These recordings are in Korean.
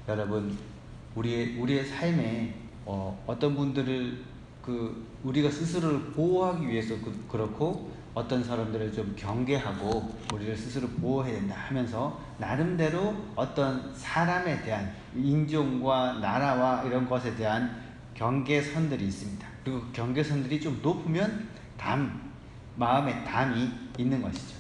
여러분, 우리의 삶에 어떤 분들을 우리가 스스로를 보호하기 위해서 그렇고, 어떤 사람들을 좀 경계하고 우리를 스스로 보호해야 된다 하면서 나름대로 어떤 사람에 대한 인종과 나라와 이런 것에 대한 경계선들이 있습니다. 그리고 그 경계선들이 좀 높으면 마음에 담이 있는 것이죠.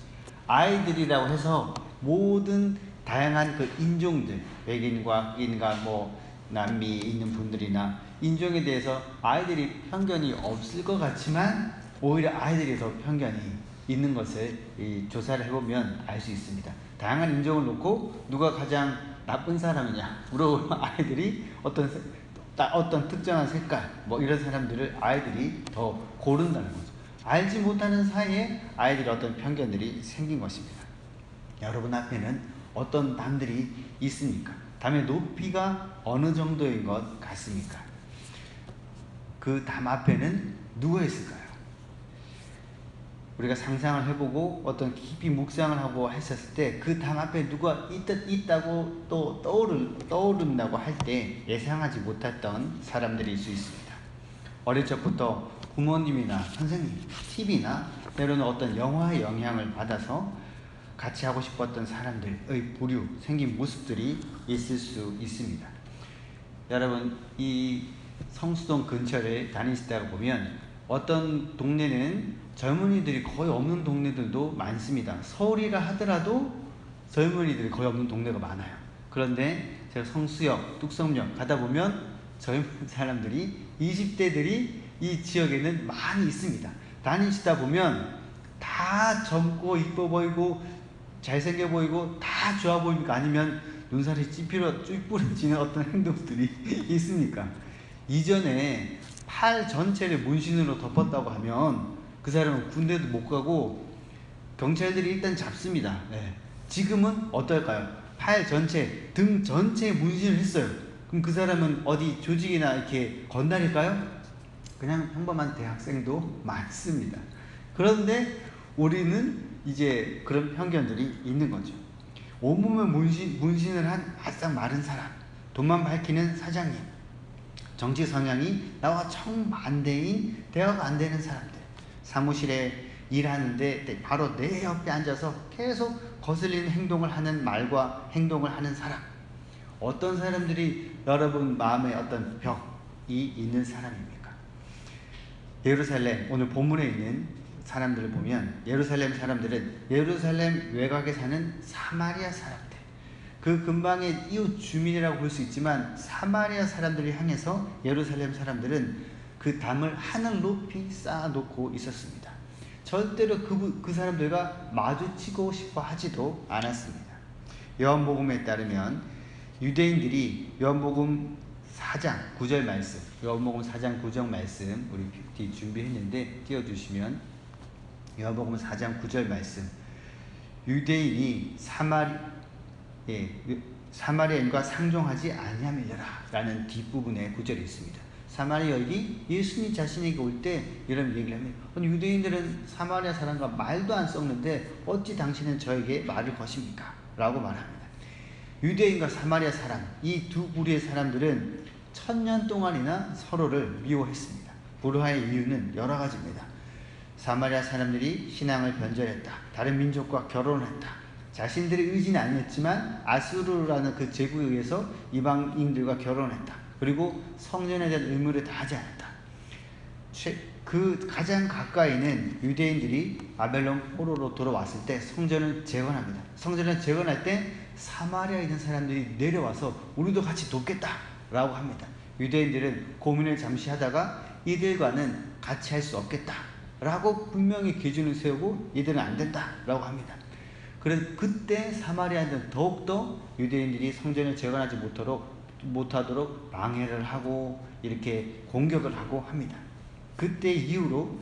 아이들이라고 해서 모든 다양한 그 인종들, 백인과 흑인과 남미 있는 분들이나 인종에 대해서 아이들이 편견이 없을 것 같지만 오히려 아이들이 더 편견이 있는 것을 조사를 해보면 알 수 있습니다. 다양한 인종을 놓고 누가 가장 나쁜 사람이냐 물어보면 아이들이 어떤 특정한 색깔 이런 사람들을 아이들이 더 고른다는 거죠. 알지 못하는 사이에 아이들의 어떤 편견들이 생긴 것입니다. 여러분 앞에는 어떤 담들이 있습니까? 담의 높이가 어느 정도인 것 같습니까? 그 담 앞에는 누가 있을까요? 우리가 상상을 해보고 어떤 깊이 묵상을 하고 했었을 때 그 담 앞에 누가 있다고 또 떠오른다고 할 때 예상하지 못했던 사람들이 있을 수 있습니다. 어릴 적부터 부모님이나 선생님, TV나 때로는 어떤 영화의 영향을 받아서 같이 하고 싶었던 사람들의 생긴 모습들이 있을 수 있습니다. 여러분, 이 성수동 근처를 다니시다가 보면 어떤 동네는 젊은이들이 거의 없는 동네들도 많습니다. 서울이라 하더라도 젊은이들이 거의 없는 동네가 많아요. 그런데 제가 성수역, 뚝섬역 가다 보면 젊은 사람들이 20대들이 이 지역에는 많이 있습니다. 다니시다 보면 다 젊고 이뻐 보이고 잘생겨 보이고 다 좋아 보입니까? 아니면 눈살이 찌푸려지는 어떤 행동들이 있습니까? 이전에 팔 전체를 문신으로 덮었다고 하면 그 사람은 군대도 못 가고 경찰들이 일단 잡습니다. 네. 지금은 어떨까요? 팔 전체, 등 전체에 문신을 했어요. 그럼 그 사람은 어디 조직이나 이렇게 건달일까요? 그냥 평범한 대학생도 많습니다. 그런데 우리는 이제 그런 편견들이 있는 거죠. 온몸에 문신을 한 바싹 마른 사람, 돈만 밝히는 사장님, 정치 성향이 나와 정반대인 대화가 안 되는 사람들, 사무실에 일하는데 바로 내 옆에 앉아서 계속 거슬리는 행동을 하는 말과 행동을 하는 사람, 어떤 사람들이 여러분 마음에 어떤 벽이 있는 사람입니까? 예루살렘, 오늘 본문에 있는 사람들을 보면 예루살렘 사람들은 예루살렘 외곽에 사는 사마리아 사람들, 그 근방의 이웃 주민이라고 볼 수 있지만 사마리아 사람들을 향해서 예루살렘 사람들은 그 담을 하늘 높이 쌓아놓고 있었습니다. 절대로 그 사람들과 마주치고 싶어 하지도 않았습니다. 요한복음에 따르면 유대인들이 요한복음 4장 9절 말씀, 요한복음 4장 9절 말씀 우리 PPT 준비했는데 띄워주시면, 요한복음 4장 9절 말씀, 유대인이 사마리아인과 상종하지 아니하밀려라 라는 뒷부분에 구절이 있습니다. 사마리아인이 예수님 자신에게 올 때 이런 얘기를 합니다. 유대인들은 사마리아 사람과 말도 안 섞는데 어찌 당신은 저에게 말을 거십니까? 라고 말합니다. 유대인과 사마리아 사람, 이 두 부류의 사람들은 1000년 동안이나 서로를 미워했습니다. 불화의 이유는 여러 가지입니다. 사마리아 사람들이 신앙을 변절했다. 다른 민족과 결혼을 했다. 자신들의 의지는 아니었지만 아수르라는 그 제국에 의해서 이방인들과 결혼했다. 그리고 성전에 대한 의무를 다하지 않았다. 그 가장 가까이는 유대인들이 바벨론 포로로 돌아왔을 때 성전을 재건합니다. 성전을 재건할 때 사마리아에 있는 사람들이 내려와서 우리도 같이 돕겠다 라고 합니다. 유대인들은 고민을 잠시 하다가 이들과는 같이 할 수 없겠다 라고 분명히 기준을 세우고 이들은 안 된다 라고 합니다. 그래서 그때 사마리아인들은 더욱더 유대인들이 성전을 재건하지 못하도록 방해를 하고 이렇게 공격을 하고 합니다. 그때 이후로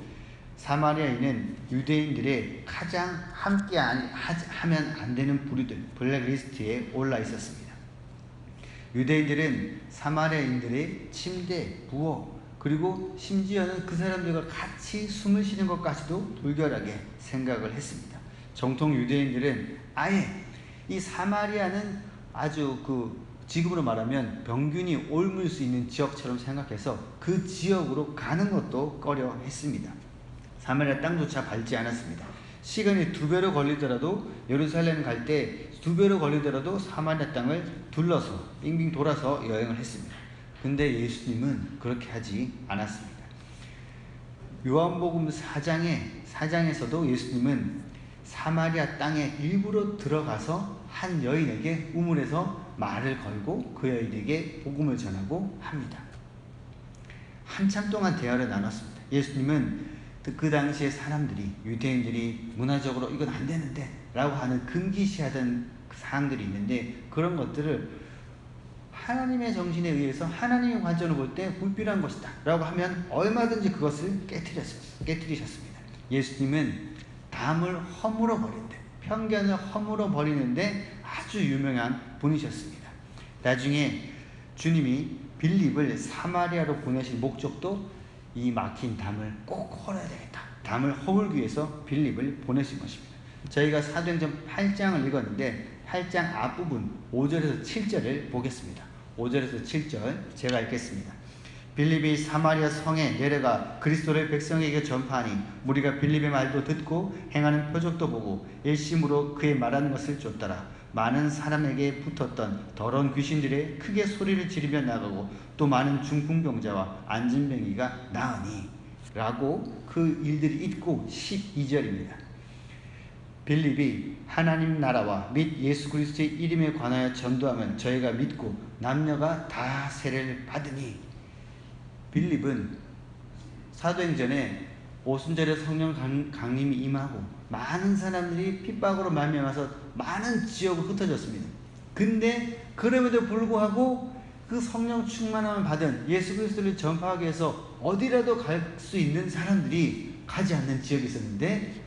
사마리아인은 유대인들의 가장 함께 하면 안 되는 부류들, 블랙리스트에 올라 있었습니다. 유대인들은 사마리아인들의 침대, 부엌, 그리고 심지어는 그 사람들과 같이 숨을 쉬는 것까지도 돌결하게 생각을 했습니다. 정통 유대인들은 아예 이 사마리아는 아주 지금으로 말하면 병균이 옮을 수 있는 지역처럼 생각해서 그 지역으로 가는 것도 꺼려 했습니다. 사마리아 땅조차 밟지 않았습니다. 시간이 2배로 걸리더라도 예루살렘 갈 때 2배로 걸리더라도 사마리아 땅을 둘러서 빙빙 돌아서 여행을 했습니다. 근데 예수님은 그렇게 하지 않았습니다. 요한복음 4장에서도 예수님은 사마리아 땅에 일부러 들어가서 한 여인에게 우물에서 말을 걸고 그 여인에게 복음을 전하고 합니다. 한참 동안 대화를 나눴습니다. 예수님은 그 당시에 사람들이, 유대인들이 문화적으로 이건 안 되는데 라고 하는 금기시하던 사항들이 있는데, 그런 것들을 하나님의 정신에 의해서 하나님의 관점으로 볼 때 불필요한 것이다 라고 하면 얼마든지 그것을 깨트리셨습니다. 예수님은 담을 허물어 버린데, 편견을 허물어 버리는데 아주 유명한 분이셨습니다. 나중에 주님이 빌립을 사마리아로 보내실 목적도 이 막힌 담을 꼭 헐어야 되겠다, 담을 허물기 위해서 빌립을 보내신 것입니다. 저희가 사도행전 8장을 읽었는데 8장 앞부분 5절에서 7절을 보겠습니다. 5절에서 7절 제가 읽겠습니다. 빌립이 사마리아 성에 내려가 그리스도를 백성에게 전파하니 무리가 빌립의 말도 듣고 행하는 표적도 보고 일심으로 그의 말하는 것을 쫓더라. 많은 사람에게 붙었던 더러운 귀신들의 크게 소리를 지르며 나가고 또 많은 중풍병자와 안진뱅이가 나으니 라고 그 일들이 있고 12절입니다. 빌립이 하나님 나라와 및 예수 그리스도의 이름에 관하여 전도하면 저희가 믿고 남녀가 다 세례를 받으니. 빌립은 사도행전에 오순절에 성령 강림이 임하고 많은 사람들이 핍박으로 말미암아서 많은 지역으로 흩어졌습니다. 근데 그럼에도 불구하고 그 성령 충만함을 받은 예수 그리스도를 전파하기 위해서 어디라도 갈 수 있는 사람들이 가지 않는 지역이 있었는데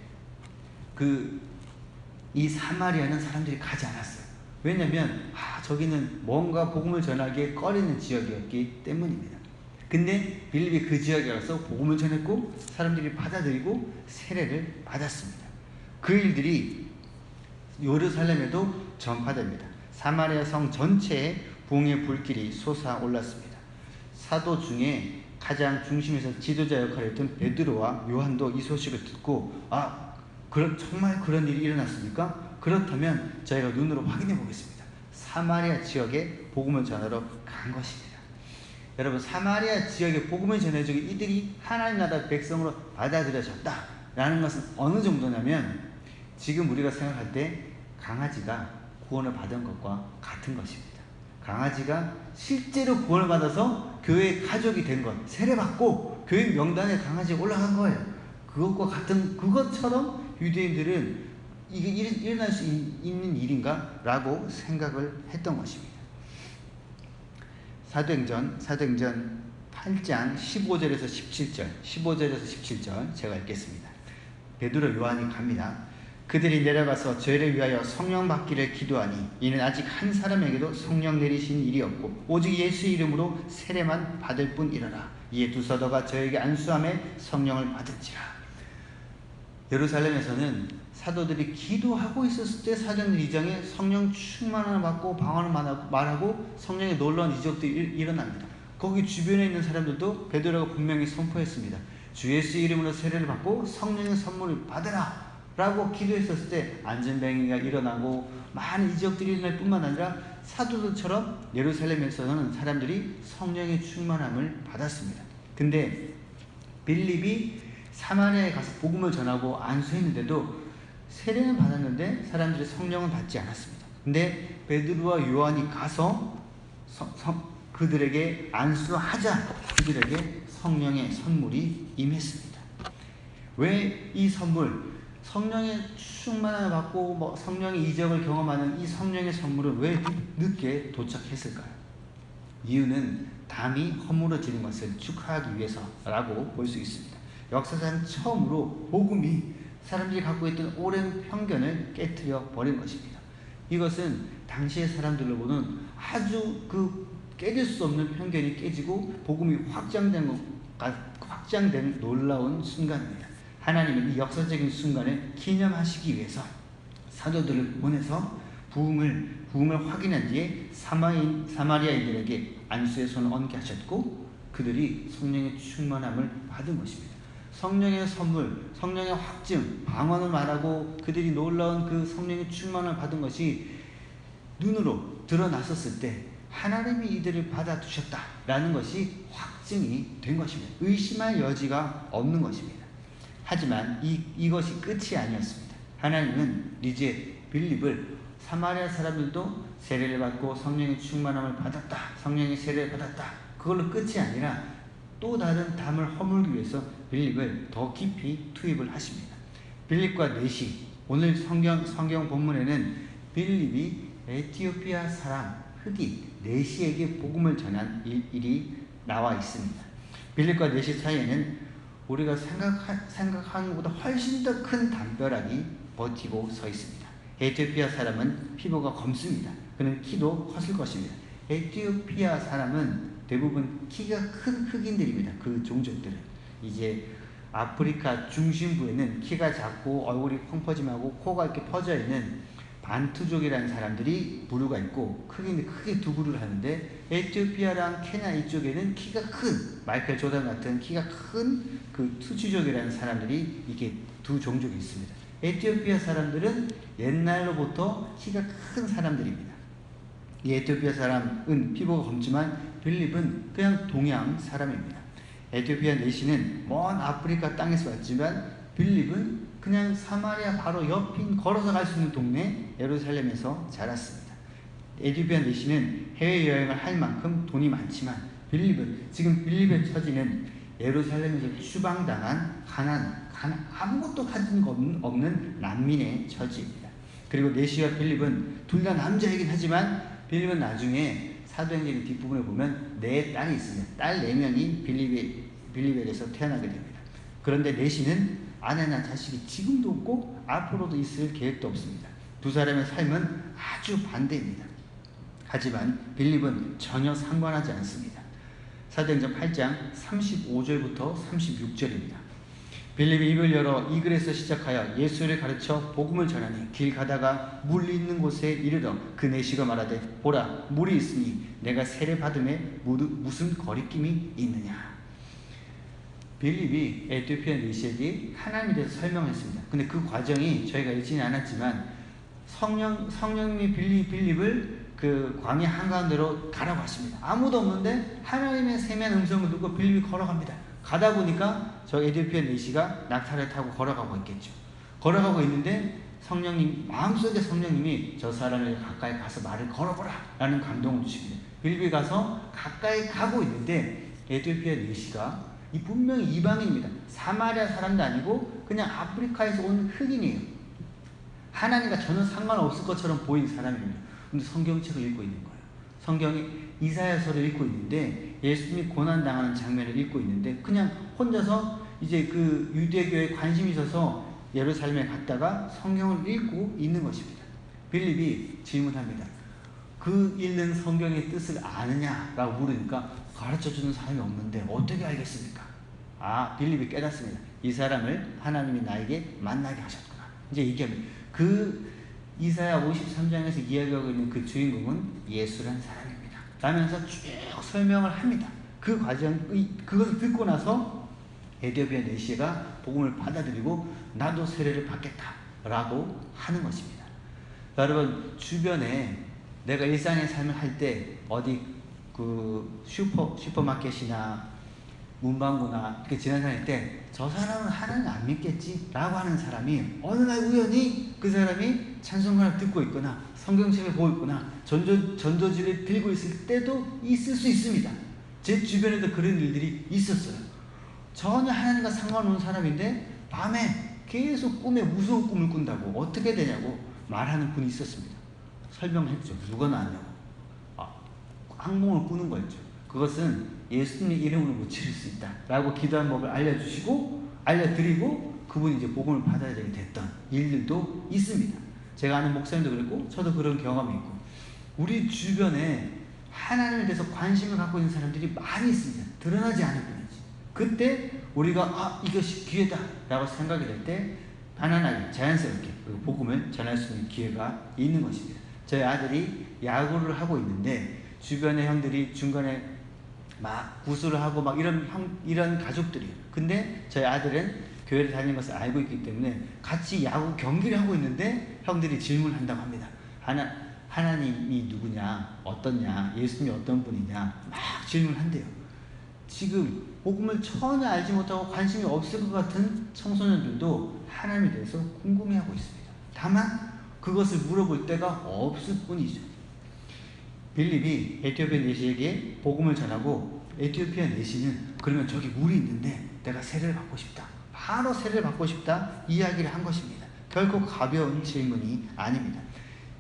이 사마리아는 사람들이 가지 않았어요. 왜냐하면 저기는 뭔가 복음을 전하기에 꺼리는 지역이었기 때문입니다. 근데 빌립이 그 지역에 가서 복음을 전했고 사람들이 받아들이고 세례를 받았습니다. 그 일들이 예루살렘에도 전파됩니다. 사마리아 성 전체에 부흥의 불길이 솟아올랐습니다. 사도 중에 가장 중심에서 지도자 역할을 했던 베드로와 요한도 이 소식을 듣고 정말 그런 일이 일어났습니까? 그렇다면 저희가 눈으로 확인해 보겠습니다. 사마리아 지역에 복음을 전하러 간 것입니다. 여러분, 사마리아 지역에 복음을 전해주고 이들이 하나님 나라 백성으로 받아들여졌다라는 것은 어느 정도냐면 지금 우리가 생각할 때 강아지가 구원을 받은 것과 같은 것입니다. 강아지가 실제로 구원을 받아서 교회의 가족이 된 것, 세례받고 교회 명단에 강아지가 올라간 거예요. 그것처럼 유대인들은 이게 일어날 수 있는 일인가? 라고 생각을 했던 것입니다. 사도행전 8장 15절에서 17절 제가 읽겠습니다. 베드로 요한이 갑니다. 그들이 내려가서 저희를 위하여 성령 받기를 기도하니 이는 아직 한 사람에게도 성령 내리신 일이 없고 오직 예수 이름으로 세례만 받을 뿐이라라. 이에 두 사도가 저에게 안수함에 성령을 받은지라. 예루살렘에서는 사도들이 기도하고 있었을 때 사도행전 2장에 성령 충만함을 받고 방언을 말하고 성령의 놀라운 이적들이 일어납니다. 거기 주변에 있는 사람들도 베드로가 분명히 선포했습니다. 주 예수 이름으로 세례를 받고 성령의 선물을 받으라 라고 기도했었을 때 안진뱅이가 일어나고 많은 이적들이 일어날 뿐만 아니라 사도들처럼 예루살렘에서는 사람들이 성령의 충만함을 받았습니다. 근데 빌립이 사마리아에 가서 복음을 전하고 안수했는데도 세례는 받았는데 사람들이 성령은 받지 않았습니다. 근데 베드로와 요한이 가서 그들에게 안수하자 그들에게 성령의 선물이 임했습니다. 왜 이 선물, 성령의 충만함을 받고 성령의 이적을 경험하는 이 성령의 선물은 왜 늦게 도착했을까요? 이유는 담이 허물어지는 것을 축하하기 위해서라고 볼 수 있습니다. 역사상 처음으로 복음이 사람들이 갖고 있던 오랜 편견을 깨트려 버린 것입니다. 이것은 당시의 사람들로 보는 아주 깨질 수 없는 편견이 깨지고 복음이 확장된 놀라운 순간입니다. 하나님은 이 역사적인 순간을 기념하시기 위해서 사도들을 보내서 부흥을 확인한 뒤에 사마리아인들에게 안수의 손을 얹게 하셨고 그들이 성령의 충만함을 받은 것입니다. 성령의 선물, 성령의 확증, 방언을 말하고 그들이 놀라운 그 성령의 충만함을 받은 것이 눈으로 드러났었을 때 하나님이 이들을 받아두셨다라는 것이 확증이 된 것입니다. 의심할 여지가 없는 것입니다. 하지만 이것이 끝이 아니었습니다. 하나님은 이제 빌립을 사마리아 사람들도 세례를 받고 성령의 충만함을 받았다, 성령의 세례를 받았다, 그걸로 끝이 아니라 또 다른 담을 허물기 위해서 빌립을 더 깊이 투입을 하십니다. 빌립과 넷이 오늘 성경 본문에는 빌립이 에티오피아 사람 흑인 넷이에게 복음을 전한 일이 나와 있습니다. 빌립과 넷이 사이에는 우리가 생각하는 것보다 훨씬 더 큰 담벼락이 버티고 서 있습니다. 에티오피아 사람은 피부가 검습니다. 그는 키도 컸을 것입니다. 에티오피아 사람은 대부분 키가 큰 흑인들입니다. 그 종족들은 이제 아프리카 중심부에는 키가 작고 얼굴이 펑퍼짐하고 코가 이렇게 퍼져 있는 반투족이라는 사람들이 부류가 있고 크게 두 부류를 하는데 에티오피아랑 케냐 이쪽에는 키가 큰 마이클 조던 같은 키가 큰 그 투치족이라는 사람들이 이게 두 종족이 있습니다. 에티오피아 사람들은 옛날로부터 키가 큰 사람들입니다. 이 에티오피아 사람은 피부가 검지만 빌립은 그냥 동양 사람입니다. 에티오피아 내시는 먼 아프리카 땅에서 왔지만 빌립은 그냥 사마리아 바로 옆인 걸어서 갈 수 있는 동네 예루살렘에서 자랐습니다. 에티오피아 내시는 해외여행을 할 만큼 돈이 많지만 지금 빌립의 처지는 예루살렘에서 추방당한 아무것도 가진 거 없는 난민의 처지입니다. 그리고 내시와 빌립은 둘 다 남자이긴 하지만 빌립은 나중에 사도행전 뒷부분에 보면 네 딸이 있습니다. 딸 4명이 빌립에게서 태어나게 됩니다. 그런데 내시는 아내나 자식이 지금도 없고 앞으로도 있을 계획도 없습니다. 두 사람의 삶은 아주 반대입니다. 하지만 빌립은 전혀 상관하지 않습니다. 사도행전 8장 35절부터 36절입니다. 빌립이 입을 열어 이 글에서 시작하여 예수를 가르쳐 복음을 전하니 길 가다가 물 있는 곳에 이르러 그 내시가 말하되 보라 물이 있으니 내가 세례 받음에 무슨 거리낌이 있느냐. 빌립이 에티오피아 내시에게 하나님에 대해서 설명했습니다. 근데 그 과정이 저희가 읽지는 않았지만 성령님이 빌립을 그 광야 한가운데로 가라고 하십니다. 아무도 없는데 하나님의 세미한 음성을 듣고 빌립이 걸어갑니다. 가다 보니까 저 에티오피아 내시가 낙타를 타고 걸어가고 있겠죠. 걸어가고 있는데 마음속에 성령님이 저 사람을 가까이 가서 말을 걸어보라 라는 감동을 주십니다. 빌립이 가서 가까이 가고 있는데 에티오피아 내시가 분명히 이방인입니다. 사마리아 사람도 아니고 그냥 아프리카에서 온 흑인이에요. 하나님과 전혀 상관없을 것처럼 보이는 사람입니다. 근데 성경책을 읽고 있는 거예요. 성경이 이사야서를 읽고 있는데 예수님이 고난당하는 장면을 읽고 있는데 그냥 혼자서 이제 그 유대교에 관심이 있어서 예루살렘에 갔다가 성경을 읽고 있는 것입니다. 빌립이 질문합니다. 그 읽는 성경의 뜻을 아느냐라고 물으니까 가르쳐주는 사람이 없는데 어떻게 알겠습니까? 빌립이 깨닫습니다. 이 사람을 하나님이 나에게 만나게 하셨구나. 이제 얘기합니다. 그 이사야 53장에서 이야기하고 있는 그 주인공은 예수라는 사람입니다. 라면서 쭉 설명을 합니다. 그것을 듣고 나서 에티오피아 내시가 복음을 받아들이고 나도 세례를 받겠다라고 하는 것입니다. 여러분 주변에 내가 일상의 삶을 할 때 어디 그 슈퍼마켓이나 문방구나 이렇게 지나다닐 때 저 사람은 하나님 안 믿겠지 라고 하는 사람이 어느 날 우연히 그 사람이 찬송가를 듣고 있거나 성경책을 보고 있거나 전도지를 들고 있을 때도 있을 수 있습니다. 제 주변에도 그런 일들이 있었어요. 전혀 하나님과 상관없는 사람인데 밤에 계속 꿈에 무서운 꿈을 꾼다고 어떻게 되냐고 말하는 분이 있었습니다. 설명했죠. 누가 나왔냐고. 악몽을 꾸는 거였죠. 그것은 예수님의 이름으로 고칠 수 있다 라고 기도한 법을 알려드리고 그분이 이제 복음을 받아야 되게 됐던 일들도 있습니다. 제가 아는 목사님도 그랬고 저도 그런 경험이 있고 우리 주변에 하나님에 대해서 관심을 갖고 있는 사람들이 많이 있습니다. 드러나지 않을 뿐이지. 그때 우리가 이것이 기회다 라고 생각이 될 때 편안하게 자연스럽게 복음을 전할 수 있는 기회가 있는 것입니다. 저희 아들이 야구를 하고 있는데 주변의 형들이 중간에 막 구슬을 하고 막 이런 가족들이에요. 근데 저희 아들은 교회를 다니는 것을 알고 있기 때문에 같이 야구 경기를 하고 있는데 형들이 질문한다고 합니다. 하나님이 누구냐, 어떻냐, 예수님이 어떤 분이냐 막 질문한대요. 지금 복음을 전혀 알지 못하고 관심이 없을 것 같은 청소년들도 하나님에 대해서 궁금해하고 있습니다. 다만 그것을 물어볼 때가 없을 뿐이죠. 빌립이 에티오피아 내시에게 복음을 전하고 에티오피아 내시는 그러면 저기 물이 있는데 내가 세례를 받고 싶다. 바로 세례를 받고 싶다. 이야기를 한 것입니다. 결코 가벼운 질문이 아닙니다.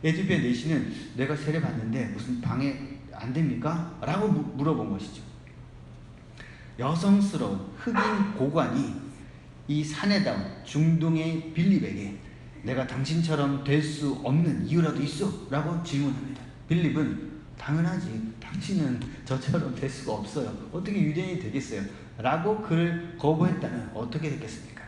에티오피아 내시는 내가 세례 받는데 무슨 방해 안 됩니까? 라고 물어본 것이죠. 여성스러운 흑인 고관이 이 사내다운 중동의 빌립에게 내가 당신처럼 될 수 없는 이유라도 있어? 라고 질문합니다. 빌립은 당연하지. 당신은 저처럼 될 수가 없어요. 어떻게 유대인이 되겠어요? 라고 그를 거부했다면 어떻게 됐겠습니까?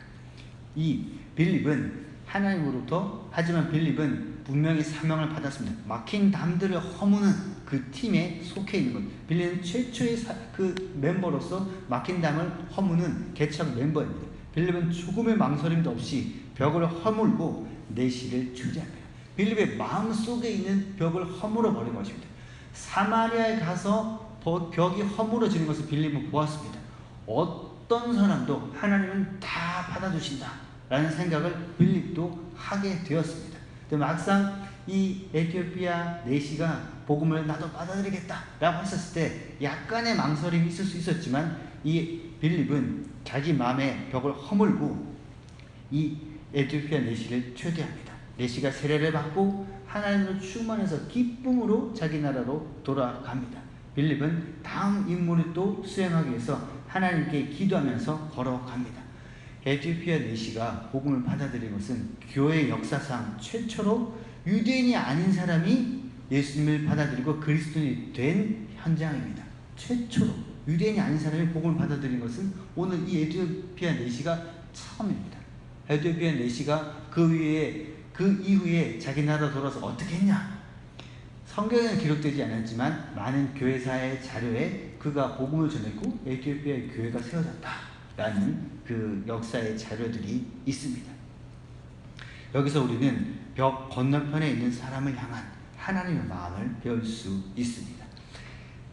이 빌립은 하나님으로부터, 하지만 빌립은 분명히 사명을 받았습니다. 막힌 담들을 허무는 그 팀에 속해 있는 것. 빌립은 최초의 그 멤버로서 막힌 담을 허무는 개척 멤버입니다. 빌립은 조금의 망설임도 없이 벽을 허물고 내시를 초대합니다. 빌립의 마음속에 있는 벽을 허물어 버린 것입니다. 사마리아에 가서 벽이 허물어지는 것을 빌립은 보았습니다. 어떤 사람도 하나님은 다 받아주신다 라는 생각을 빌립도 하게 되었습니다. 근데 막상 이 에티오피아 내시가 복음을 나도 받아들이겠다 라고 했었을 때 약간의 망설임이 있을 수 있었지만 이 빌립은 자기 마음의 벽을 허물고 이 에티오피아 내시를 초대합니다. 내시가 세례를 받고 하나님으로 충만해서 기쁨으로 자기 나라로 돌아갑니다. 빌립은 다음 임무를 또 수행하기 위해서 하나님께 기도하면서 걸어갑니다. 에티오피아 내시가 복음을 받아들인 것은 교회 역사상 최초로 유대인이 아닌 사람이 예수님을 받아들이고 그리스도인이 된 현장입니다. 최초로 유대인이 아닌 사람이 복음을 받아들인 것은 오늘 이 에티오피아 내시가 처음입니다. 에티오피아 내시가 그 이후에 자기 나라 돌아서 어떻게 했냐? 성경에는 기록되지 않았지만 많은 교회사의 자료에 그가 복음을 전했고 에티오피아의 교회가 세워졌다라는 그 역사의 자료들이 있습니다. 여기서 우리는 벽 건너편에 있는 사람을 향한 하나님의 마음을 배울 수 있습니다.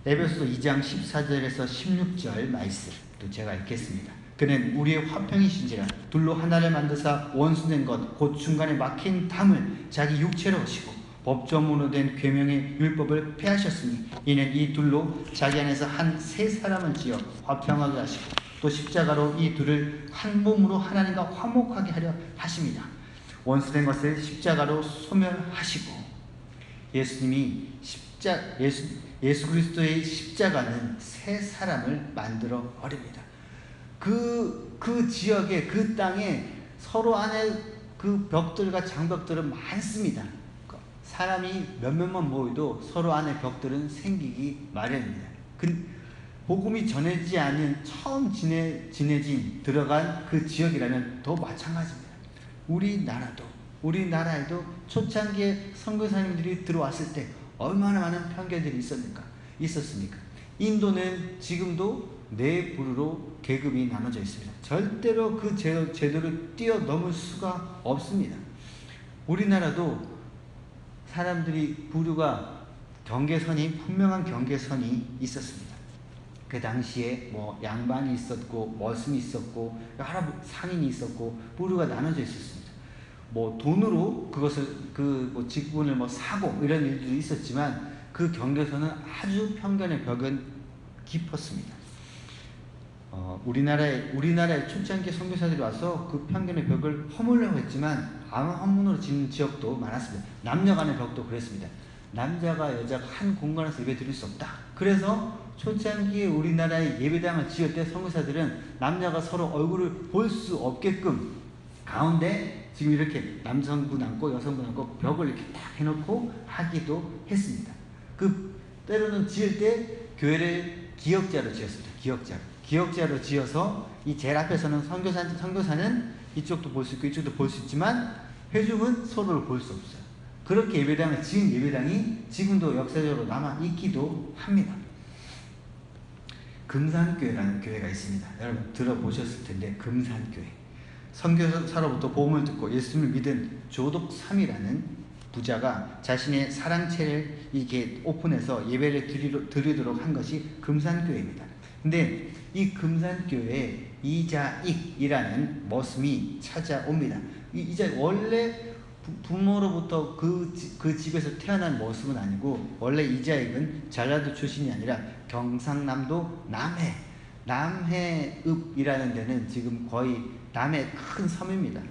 에베소서 2장 14절에서 16절 말씀도 제가 읽겠습니다. 그는 우리의 화평이신지라 둘로 하나를 만드사 원수된 것 곧 중간에 막힌 담을 자기 육체로 하시고 법조문으로 된 계명의 율법을 폐하셨으니 이는 이 둘로 자기 안에서 한 세 사람을 지어 화평하게 하시고 또 십자가로 이 둘을 한 몸으로 하나님과 화목하게 하려 하십니다. 원수된 것을 십자가로 소멸하시고 예수 그리스도의 십자가는 세 사람을 만들어 버립니다. 그 지역에 그 땅에 서로 안에 그 벽들과 장벽들은 많습니다. 사람이 몇몇만 모여도 서로 안에 벽들은 생기기 마련입니다. 복음이 전해지지 않은 처음 들어간 그 지역이라면 더 마찬가지입니다. 우리나라에도 초창기에 선교사님들이 들어왔을 때 얼마나 많은 편견들이 있었습니까? 인도는 지금도 네 부류로 계급이 나눠져 있습니다. 절대로 그 제도를 뛰어넘을 수가 없습니다. 우리나라도 사람들이 부류가 분명한 경계선이 있었습니다. 그 당시에 뭐 양반이 있었고 머슴이 있었고 여러 상인이 있었고 부류가 나눠져 있었습니다. 뭐 돈으로 그것을 직분을 사고 이런 일들이 있었지만 그 경계선은 아주 편견의 벽은 깊었습니다. 우리나라의 초창기 선교사들이 와서 그 편견의 벽을 허물려고 했지만 아무 한문으로 짓는 지역도 많았습니다. 남녀 간의 벽도 그랬습니다. 남자가 여자가 한 공간에서 예배 드릴 수 없다. 그래서 초창기에 우리나라의 예배당을 지을 때 선교사들은 남녀가 서로 얼굴을 볼 수 없게끔 가운데 지금 이렇게 남성분 앉고 여성분 앉고 벽을 이렇게 딱 해놓고 하기도 했습니다. 때로는 지을 때 교회를 기역자로 지었습니다. 기역자로 지어서 이 제일 앞에서는 선교사는 이쪽도 볼 수 있고 이쪽도 볼 수 있지만 회중은 서로를 볼 수 없어요. 그렇게 예배당을 지은 예배당이 지금도 역사적으로 남아 있기도 합니다. 금산교회라는 교회가 있습니다. 여러분 들어보셨을 텐데, 금산교회. 선교사로부터 복음을 듣고 예수님을 믿은 조독삼이라는 부자가 자신의 사랑채를 이렇게 오픈해서 예배를 드리도록 한 것이 금산교회입니다. 근데 이 금산교회에 이자익이라는 머슴이 찾아옵니다. 이자익 원래 부모로부터 그 집에서 태어난 머슴은 아니고, 원래 이자익은 전라도 출신이 아니라 경상남도 남해읍이라는 데는 지금 거의 남해 큰 섬입니다.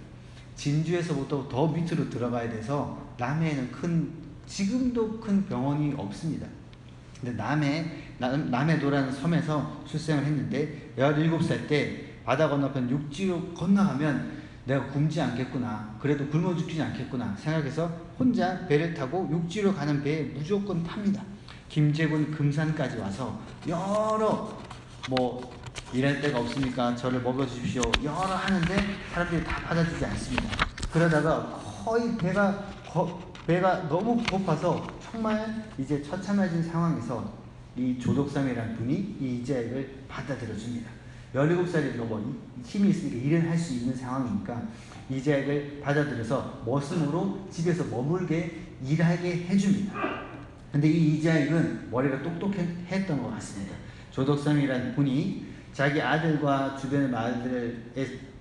진주에서부터 더 밑으로 들어가야 돼서 남해에는 지금도 큰 병원이 없습니다. 근데 남해도라는 섬에서 출생을 했는데 17살 때 바다 건너편 육지로 건너가면 내가 굶지 않겠구나, 그래도 굶어 죽지 않겠구나 생각해서 혼자 배를 타고 육지로 가는 배에 무조건 탑니다. 김제군 금산까지 와서 여러 일할 데가 없으니까 저를 먹여주십시오 여러 하는데 사람들이 다 받아주지 않습니다. 그러다가 거의 배가 너무 고파서 정말 이제 처참해진 상황에서 이 조독삼이라는 분이 이 이자익을 받아들여 줍니다. 17살이니까 힘이 있으니까 일을 할 수 있는 상황이니까 이자익을 받아들여서 머슴으로 집에서 머물게 일하게 해줍니다. 근데 이 이자익은 머리가 똑똑했던 것 같습니다. 조독삼이라는 분이 자기 아들과 주변의 마을들의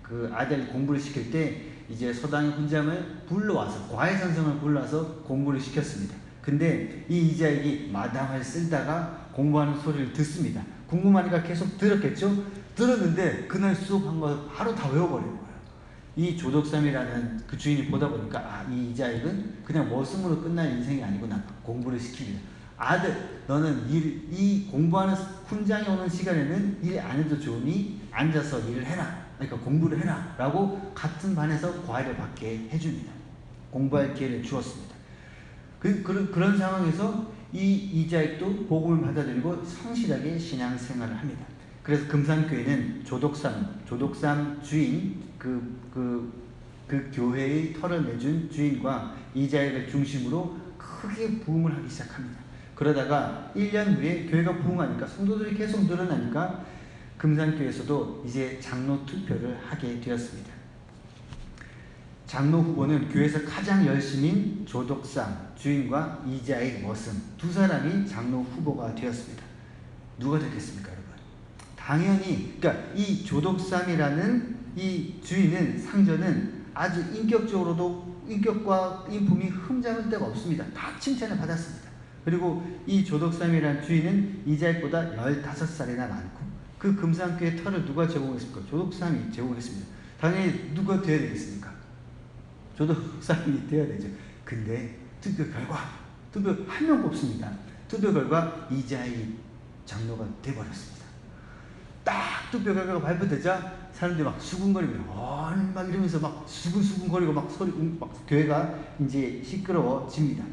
그 아들 공부를 시킬 때 이제 서당의 훈장을 불러와서, 과외선생을 불러와서 공부를 시켰습니다. 근데 이 이자익이 마당을 쓸다가 공부하는 소리를 듣습니다. 궁금하니까 계속 들었겠죠? 들었는데 그날 수업한 거 바로 다 외워버린 거예요. 이 조독삼이라는 그 주인이 보다 보니까 이 이자익은 그냥 머슴으로 끝날 인생이 아니구나, 공부를 시킵니다. 아들, 너는 이 공부하는 훈장이 오는 시간에는 일 안 해도 좋으니 앉아서 일을 해라, 그러니까 공부를 해라 라고 같은 반에서 과외를 받게 해줍니다. 공부할 기회를 주었습니다. 그런 상황에서 이 이자익도 복음을 받아들이고 성실하게 신앙생활을 합니다. 그래서 금산교회는 조독삼 주인, 그 교회의 터를 내준 주인과 이자익을 중심으로 크게 부흥을 하기 시작합니다. 그러다가 1년 후에 교회가 부흥하니까, 성도들이 계속 늘어나니까 금산교회에서도 이제 장로 투표를 하게 되었습니다. 장로 후보는 교회에서 가장 열심인 조독삼 주인과 이자익 머슴 두 사람이 장로 후보가 되었습니다. 누가 되겠습니까, 여러분? 당연히, 그러니까 이 조독삼이라는 이 주인은, 상전은 아주 인격과 인품이 흠잡을 데가 없습니다. 다 칭찬을 받았습니다. 그리고 이 조독삼이라는 주인은 이자익보다 15살이나 많고, 그 금산교회 터를 누가 제공했습니까? 조독삼이 제공했습니다. 당연히 누가 되어야 되겠습니까? 조독삼이 되어야 되죠. 근데 투표 한 명 뽑습니다. 투표 결과 이자익 장로가 돼버렸습니다. 딱 투표 결과가 발표되자 사람들이 막 수군거리고 막 이러면서 막 수군거리고 막 교회가 이제 시끄러워집니다.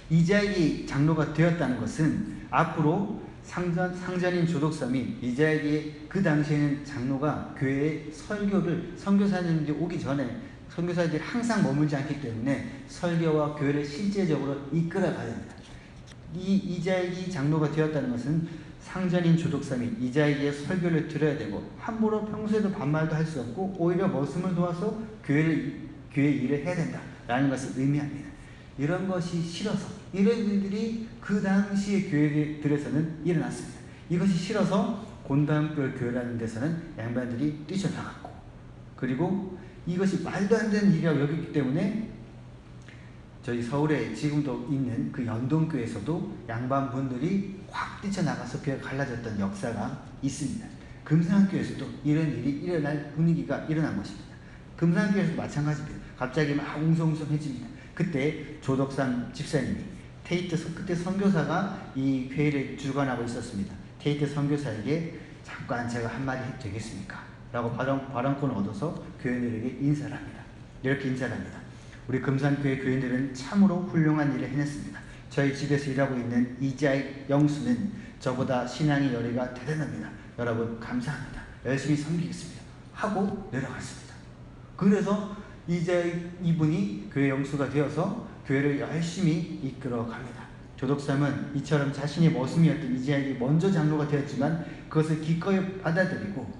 이자익이 장로가 되었다는 것은 앞으로 상전인 조독삼이, 이자익이 그 당시에는 장로가 교회에 선교사님들이 오기 전에 선교사들이 항상 머물지 않기 때문에 설교와 교회를 실제적으로 이끌어가야 합니다. 이 이자익이 장로가 되었다는 것은 상전인 조독삼이 이자익의 설교를 들어야 되고, 함부로 평소에도 반말도 할 수 없고 오히려 머슴을 도와서 교회 일을 해야 된다라는 것을 의미합니다. 이런 것이 싫어서, 이런 일들이 그 당시의 교회들에서는 일어났습니다. 이것이 싫어서 곤단별 교회라는 데서는 양반들이 뛰쳐나갔고, 그리고 이것이 말도 안 되는 일이라고 여겼기 때문에 저희 서울에 지금도 있는 그 연동교회에서도 양반분들이 확 뛰쳐나가서 교회가 갈라졌던 역사가 있습니다. 금산교회에서도 이런 일이 일어날 분위기가 일어난 것입니다. 금산교회에서도 마찬가지입니다. 갑자기 막 웅성웅성해집니다. 그때 조덕삼 집사님이 그때 선교사가 이 회의를 주관하고 있었습니다. 테이트 선교사에게 잠깐 제가 한마디 해도 되겠습니까? 라고 발언권을 얻어서 교인들에게 인사를 합니다. 이렇게 인사를 합니다. 우리 금산교회 교인들은 참으로 훌륭한 일을 해냈습니다. 저희 집에서 일하고 있는 이자익 영수는 저보다 신앙의 열의가 대단합니다. 여러분 감사합니다. 열심히 섬기겠습니다. 하고 내려갔습니다. 그래서 이자익 이분이 교회 영수가 되어서 교회를 열심히 이끌어 갑니다. 조덕삼은 이처럼 자신의 머슴이었던 이재학이 먼저 장로가 되었지만 그것을 기꺼이 받아들이고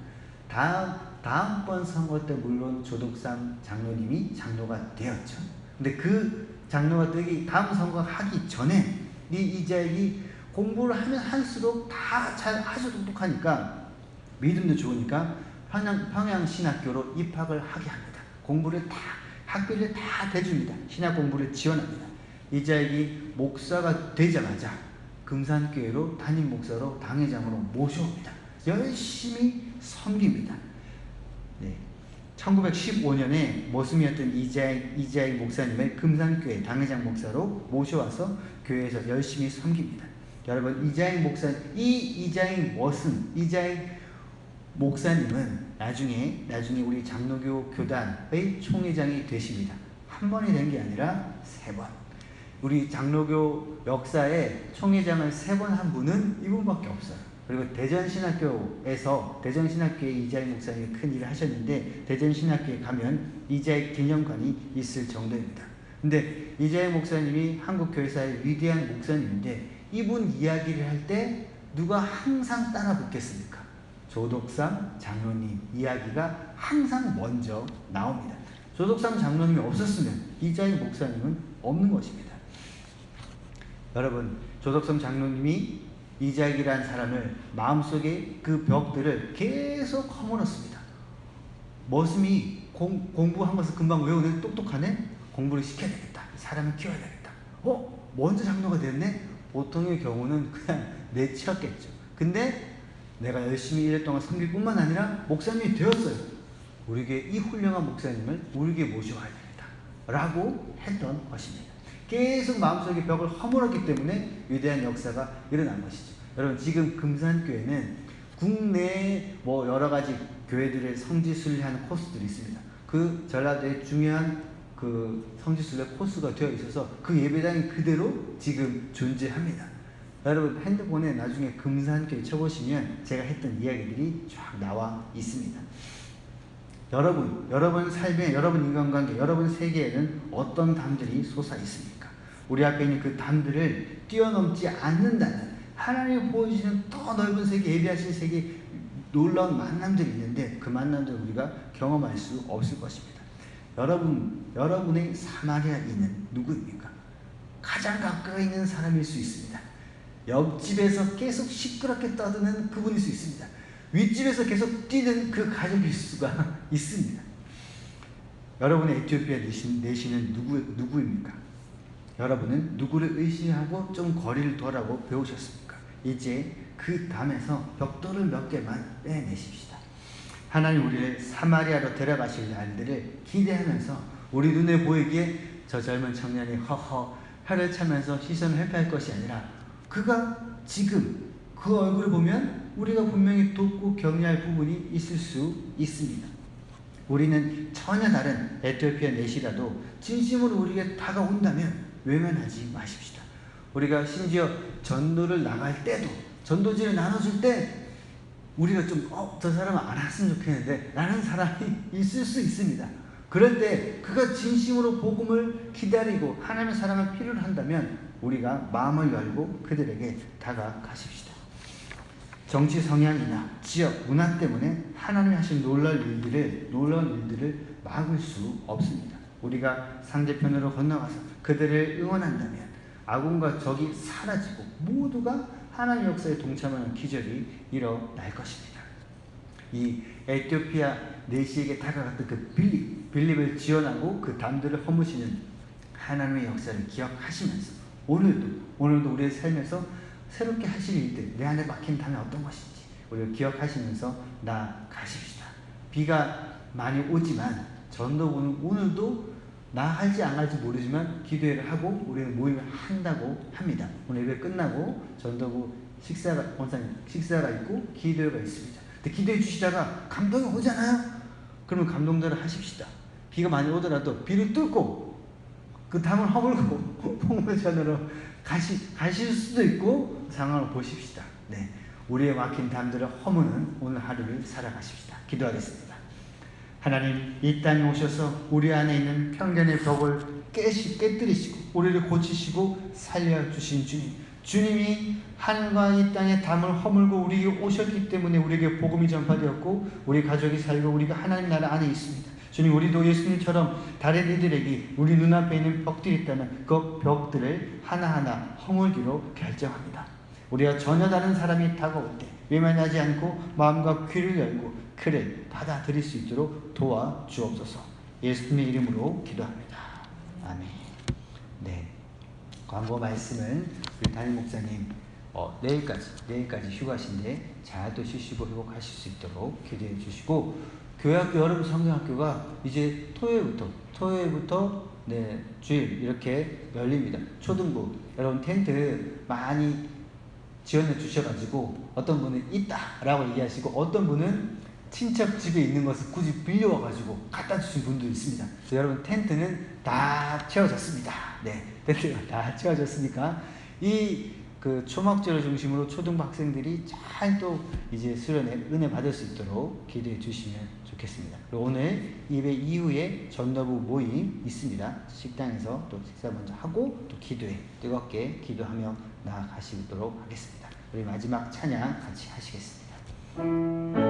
다음번 선거 때 물론 조덕삼 장로님이 장로가 되었죠. 근데 그 장로가 되기 다음 선거 하기 전에 이 이재학이 공부를 하면 할수록 다 잘 아주 똑똑하니까 믿음도 좋으니까 평양신학교로 입학을 하게 합니다. 공부를 다 학비를 다 대줍니다. 신학 공부를 지원합니다. 이자익이 목사가 되자마자 금산교회로 담임 목사로 당회장으로 모셔옵니다. 열심히 섬깁니다. 네. 1915년에 모슴이었던 이자익 목사님을 금산교회 당회장 목사로 모셔와서 교회에서 열심히 섬깁니다. 여러분, 이자익 목사님은 나중에 우리 장로교 교단의 총회장이 되십니다. 한 번이 된 게 아니라 3번. 우리 장로교 역사에 총회장을 3번 한 분은 이분밖에 없어요. 그리고 대전신학교에 이자익 목사님이 큰 일을 하셨는데, 대전신학교에 가면 이자익 기념관이 있을 정도입니다. 근데 이자익 목사님이 한국교회사의 위대한 목사님인데, 이분 이야기를 할 때 누가 항상 따라 붙겠습니까? 조덕삼 장로님 이야기가 항상 먼저 나옵니다. 조덕삼 장로님이 없었으면 이자익 목사님은 없는 것입니다. 여러분, 조덕삼 장로님이 이자익이라는 사람을 마음속에 그 벽들을 계속 허물었습니다. 머슴이 공부한 것을 금방 외우는 똑똑하네? 공부를 시켜야 되겠다. 사람을 키워야 되겠다. 먼저 장로가 됐네? 보통의 경우는 그냥 내치였겠죠. 근데 내가 열심히 1년 동안 섬길 뿐만 아니라 목사님이 되었어요. 우리에게 이 훌륭한 목사님을 우리에게 모셔와야 되겠다 라고 했던 것입니다. 계속 마음속에 벽을 허물었기 때문에 위대한 역사가 일어난 것이죠. 여러분, 지금 금산교회는 국내에 여러 가지 교회들의 성지순례하는 코스들이 있습니다. 그 전라도에 중요한 그 성지순례 코스가 되어 있어서 그 예배당이 그대로 지금 존재합니다. 여러분, 핸드폰에 나중에 금산교회 쳐보시면 제가 했던 이야기들이 쫙 나와 있습니다. 여러분 삶에, 여러분 인간관계, 여러분 세계에는 어떤 담들이 솟아 있습니까? 우리 앞에 있는 그 담들을 뛰어넘지 않는다는, 하나님이 보여주시는 더 넓은 세계, 예비하신 세계, 놀라운 만남들이 있는데 그 만남들을 우리가 경험할 수 없을 것입니다. 여러분의 사마리아인은 누구입니까? 가장 가까이 있는 사람일 수 있습니다. 옆집에서 계속 시끄럽게 떠드는 그분일 수 있습니다. 윗집에서 계속 뛰는 그 가족일 수가 있습니다. 여러분의 에티오피아 내시는 누구입니까? 여러분은 누구를 의심하고 좀 거리를 둬라고 배우셨습니까? 이제 그 담에서 벽돌을 몇 개만 빼내십시다. 하나님 우리를 사마리아로 데려가실 날들을 기대하면서 우리 눈에 보이기에 저 젊은 청년이 혀를 차면서 시선을 회피할 것이 아니라 그가 지금 그 얼굴을 보면 우리가 분명히 돕고 격려할 부분이 있을 수 있습니다. 우리는 전혀 다른 에티오피아 내시라도 진심으로 우리에게 다가온다면 외면하지 마십시다. 우리가 심지어 전도를 나갈 때도, 전도지를 나눠줄 때 우리가 좀 저 사람은 안 왔으면 좋겠는데 라는 사람이 있을 수 있습니다. 그럴 때 그가 진심으로 복음을 기다리고 하나님의 사랑을 필요로 한다면 우리가 마음을 열고 그들에게 다가가십시다. 정치 성향이나 지역, 문화 때문에 하나님이 하신 놀라운 일들을 막을 수 없습니다. 우리가 상대편으로 건너가서 그들을 응원한다면 아군과 적이 사라지고 모두가 하나님의 역사에 동참하는 기적이 일어날 것입니다. 이 에티오피아 내시에게 다가갔던 그 빌립을 지원하고 그 담들을 허무시는 하나님의 역사를 기억하시면서 오늘도 우리의 삶에서 새롭게 하실 일들, 내 안에 막힌 담이 어떤 것인지 우리가 기억하시면서 나아가십시다. 비가 많이 오지만 전도부는 오늘도 나아갈지 안 갈지 모르지만 기도회를 하고 우리는 모임을 한다고 합니다. 오늘 예배 끝나고 전도부 식사가 있고 기도회가 있습니다. 근데 기도해 주시다가 감동이 오잖아요? 그러면 감동대로 하십시다. 비가 많이 오더라도 비를 뚫고 그 담을 허물고 폭물전으로 가실 수도 있고 상황을 보십시다. 우리의 막힌 담들을 허무는 오늘 하루를 살아가십시다. 기도하겠습니다. 하나님 이 땅에 오셔서 우리 안에 있는 편견의 벽을 깨뜨리시고 우리를 고치시고 살려주신 주님, 주님이 하늘과 이 땅의 담을 허물고 우리에게 오셨기 때문에 우리에게 복음이 전파되었고 우리 가족이 살고 우리가 하나님 나라 안에 있습니다. 주님, 우리도 예수님처럼 다른 이들에게 우리 눈앞에 있는 벽들이 있다면 그 벽들을 하나하나 허물기로 결정합니다. 우리가 전혀 다른 사람이 다가올 때 외면하지 않고 마음과 귀를 열고 그를 받아들일 수 있도록 도와주옵소서. 예수님의 이름으로 기도합니다. 아멘. 네, 광고 말씀은 우리 담임 목사님 내일까지 휴가신데 잘 또 쉬시고 회복하실 수 있도록 기도해 주시고, 교회학교 여름 성경학교가 이제 토요일부터 네, 주일 이렇게 열립니다. 초등부 여러분 텐트 많이 지원해 주셔가지고 어떤 분은 있다라고 얘기하시고 어떤 분은 친척 집에 있는 것을 굳이 빌려와가지고 갖다 주신 분도 있습니다. 여러분 텐트는 다 채워졌습니다. 네, 텐트가 다 채워졌으니까 그 초막절을 중심으로 초등부 학생들이 잘 또 이제 수련회 은혜 받을 수 있도록 기도해 주시면 좋겠습니다. 그리고 오늘 예배 이후에 전도부 모임 있습니다. 식당에서 또 식사 먼저 하고 또 뜨겁게 기도하며 나아가시도록 하겠습니다. 우리 마지막 찬양 같이 하시겠습니다.